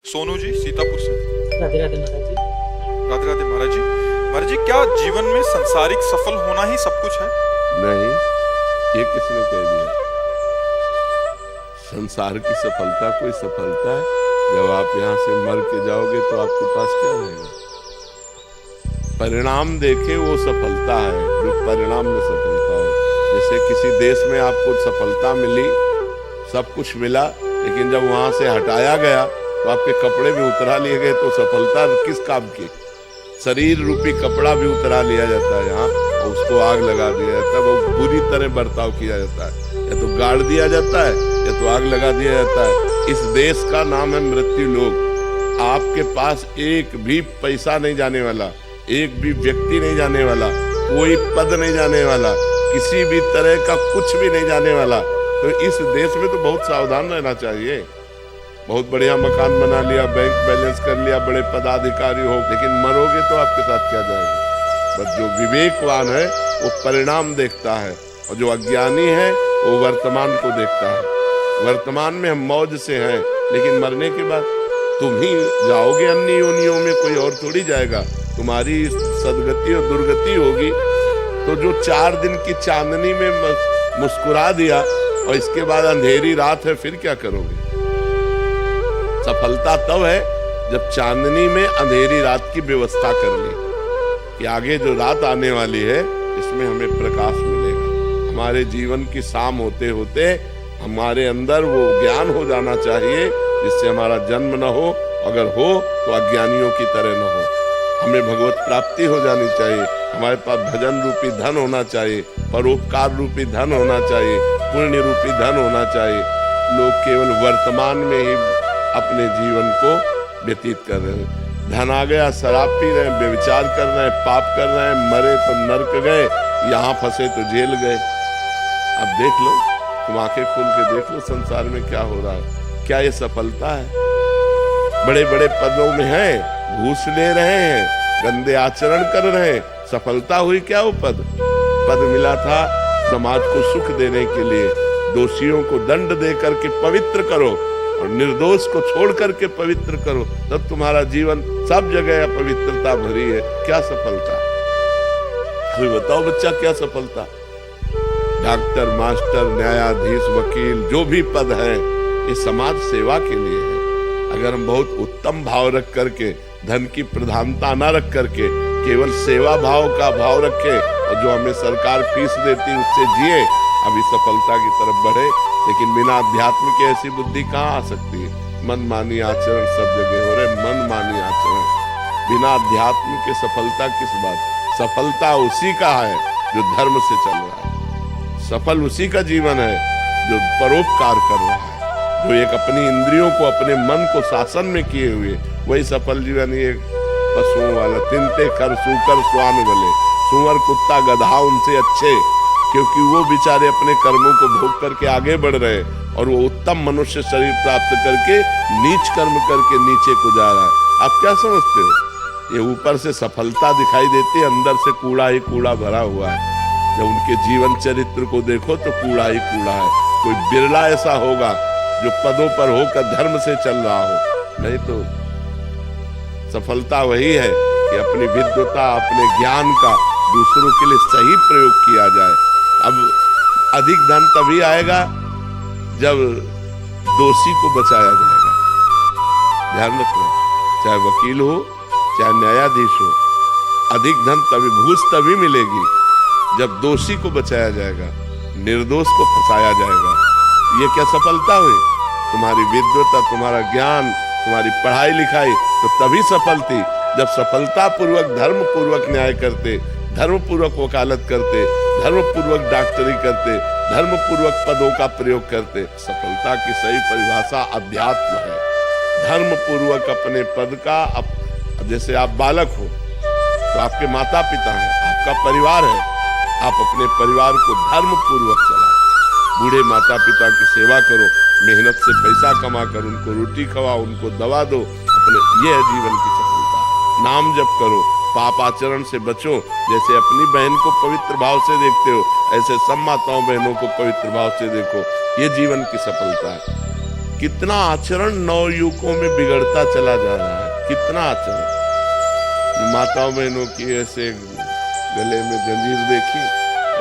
सोनू जी सीतापुर से। राधे राधे महाराज जी। राधे राधे महाराज जी। महाराज जी, क्या जीवन में संसारिक सफल होना ही सब कुछ है? नहीं, ये किसने कह दिया? संसार की सफलता कोई सफलता है? जब आप यहाँ से मर के जाओगे तो आपके पास क्या रहेगा? परिणाम देखे वो सफलता है, जो परिणाम में सफलता हो। जैसे किसी देश में आपको सफलता मिली, सब कुछ मिला, लेकिन जब वहां से हटाया गया तो आपके कपड़े भी उतरा लिए गए, तो सफलता किस काम की? शरीर रूपी कपड़ा भी उतरा लिया जाता है यहाँ और उसको आग लगा दिया जाता है, वो बुरी तरह बर्ताव किया जाता है, या तो गाड़ दिया जाता है या तो आग लगा दिया जाता है। इस देश का नाम है मृत्यु लोक। आपके पास एक भी पैसा नहीं जाने वाला, एक भी व्यक्ति नहीं जाने वाला, कोई पद नहीं जाने वाला, किसी भी तरह का कुछ भी नहीं जाने वाला। तो इस देश में तो बहुत सावधान रहना चाहिए। बहुत बढ़िया मकान बना लिया, बैंक बैलेंस कर लिया, बड़े पदाधिकारी हो, लेकिन मरोगे तो आपके साथ क्या जाएगा? बस जो विवेकवान है वो परिणाम देखता है, और जो अज्ञानी है वो वर्तमान को देखता है। वर्तमान में हम मौज से हैं, लेकिन मरने के बाद तुम ही जाओगे अन्य योनियों में, कोई और थोड़ी जाएगा। तुम्हारी सदगति और दुर्गति होगी। तो जो 4 दिन की चांदनी में मुस्कुरा दिया और इसके बाद अंधेरी रात है, फिर क्या करोगे? सफलता तब है जब चांदनी में अंधेरी रात की व्यवस्था कर ली कि आगे जो रात आने वाली है इसमें हमें प्रकाश मिलेगा। हमारे जीवन की शाम होते होते हमारे अंदर वो ज्ञान हो जाना चाहिए जिससे हमारा जन्म न हो, अगर हो तो अज्ञानियों की तरह न हो। हमें भगवत प्राप्ति हो जानी चाहिए, हमारे पास भजन रूपी धन होना चाहिए, परोपकार रूपी धन होना चाहिए, पुण्य रूपी धन होना चाहिए। लोग केवल वर्तमान में ही अपने जीवन को व्यतीत कर रहे हैं। धन आ गया, शराब पी रहे हैं, व्यभिचार कर रहे हैं, पाप कर रहे हैं, मरे तो नर्क गए, यहाँ फंसे तो जेल गए। अब देख लो, तुम आंखें खोल के देख लो संसार में क्या हो रहा है। क्या ये सफलता है? बड़े बड़े पदों में हैं, घूस ले रहे हैं, गंदे आचरण कर रहे हैं, सफलता हुई क्या? वो पद मिला था समाज को सुख देने के लिए। दोषियों को दंड दे करके पवित्र करो और निर्दोष को छोड़ करके पवित्र करो, तब तुम्हारा जीवन सब जगह अपवित्रता भरी है। क्या सफलता? कोई बताओ बच्चा, क्या सफलता? डॉक्टर, मास्टर, न्यायाधीश, वकील, जो भी पद है ये समाज सेवा के लिए है। अगर हम बहुत उत्तम भाव रख करके, धन की प्रधानता न रख करके, केवल सेवा भाव का भाव रखे और जो हमें सरकार फीस देती उससे जिए, अभी सफलता की तरफ बढ़े। लेकिन बिना अध्यात्म की ऐसी बुद्धि कहाँ आ सकती है? मनमानी आचरण सब जगह हो रहे, मनमानी आचरण। बिना अध्यात्म के सफलता किस बात? सफलता उसी का है जो धर्म से चल रहा है। सफल उसी का जीवन है जो परोपकार कर रहा है, जो एक अपनी इंद्रियों को, अपने मन को शासन में किए हुए, वही सफल जीवन। ये पशुओं वाला तिनते खर सूकर स्वान बले, सुअर कुत्ता गधा उनसे अच्छे, क्योंकि वो बेचारे अपने कर्मों को भोग करके आगे बढ़ रहे और वो उत्तम मनुष्य शरीर प्राप्त करके नीच कर्म करके नीचे को जा रहा है। आप क्या समझते हो? ये ऊपर से सफलता दिखाई देती है, अंदर से कूड़ा ही कूड़ा भरा हुआ है। जब उनके जीवन चरित्र को देखो तो कूड़ा ही कूड़ा है। कोई बिरला ऐसा होगा जो पदों पर होकर धर्म से चल रहा हो, नहीं तो सफलता वही है कि अपनी विद्वता, अपने ज्ञान का दूसरों के लिए सही प्रयोग किया जाए। अब अधिक धन तभी आएगा जब दोषी को बचाया जाएगा। ध्यान रखना, चाहे वकील हो चाहे न्यायाधीश हो, अधिक धन तभी, घूस तभी मिलेगी जब दोषी को बचाया जाएगा, निर्दोष को फंसाया जाएगा। ये क्या सफलता हुई? तुम्हारी विद्वता, तुम्हारा ज्ञान, तुम्हारी पढ़ाई लिखाई तो तभी सफल थी जब सफलता पूर्वक, धर्म पूर्वक न्याय करते, धर्म पूर्वक वकालत करते, धर्म पूर्वक डॉक्टरी करते, धर्म पूर्वक पदों का प्रयोग करते। सफलता की सही परिभाषा अध्यात्म है। धर्म पूर्वक अपने पद का, जैसे आप बालक हो तो आपके माता पिता हैं, आपका परिवार है, आप अपने परिवार को धर्म पूर्वक चलाओ। बूढ़े माता पिता की सेवा करो, मेहनत से पैसा कमा कर उनको रोटी खवाओ, उनको दवा दो, अपने, ये है जीवन की सफलता। नाम जप करो, पाप आचरण से बचो। जैसे अपनी बहन को पवित्र भाव से देखते हो, ऐसे सब माताओं बहनों को पवित्र भाव से देखो। ये जीवन की सफलता है। कितना आचरण नवयुवकों में बिगड़ता चला जा रहा है, कितना आचरण। माताओं बहनों की ऐसे गले में जंजीर देखी,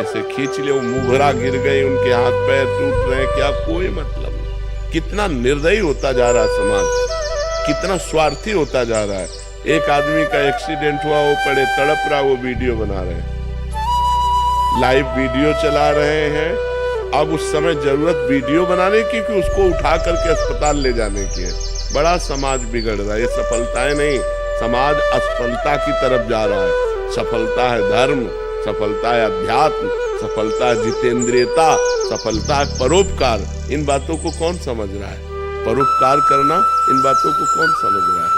ऐसे खींच ले, वो मुंह गिर गए, उनके हाथ पैर टूट रहे, क्या कोई मतलब नहीं। कितना निर्दयी होता जा रहा है समाज, कितना स्वार्थी होता जा रहा है। एक आदमी का एक्सीडेंट हुआ, वो पड़े तड़प रहा, वो वीडियो बना रहे हैं, लाइव वीडियो चला रहे हैं। अब उस समय जरूरत वीडियो बनाने की कि उसको उठा करके अस्पताल ले जाने की है। बड़ा समाज बिगड़ रहा है, ये सफलताएं नहीं, समाज असफलता की तरफ जा रहा है। सफलता है धर्म, सफलता है अध्यात्म, सफलता है जितेंद्रियता, सफलता है परोपकार। इन बातों को कौन समझ रहा है? परोपकार करना, इन बातों को कौन समझ रहा है?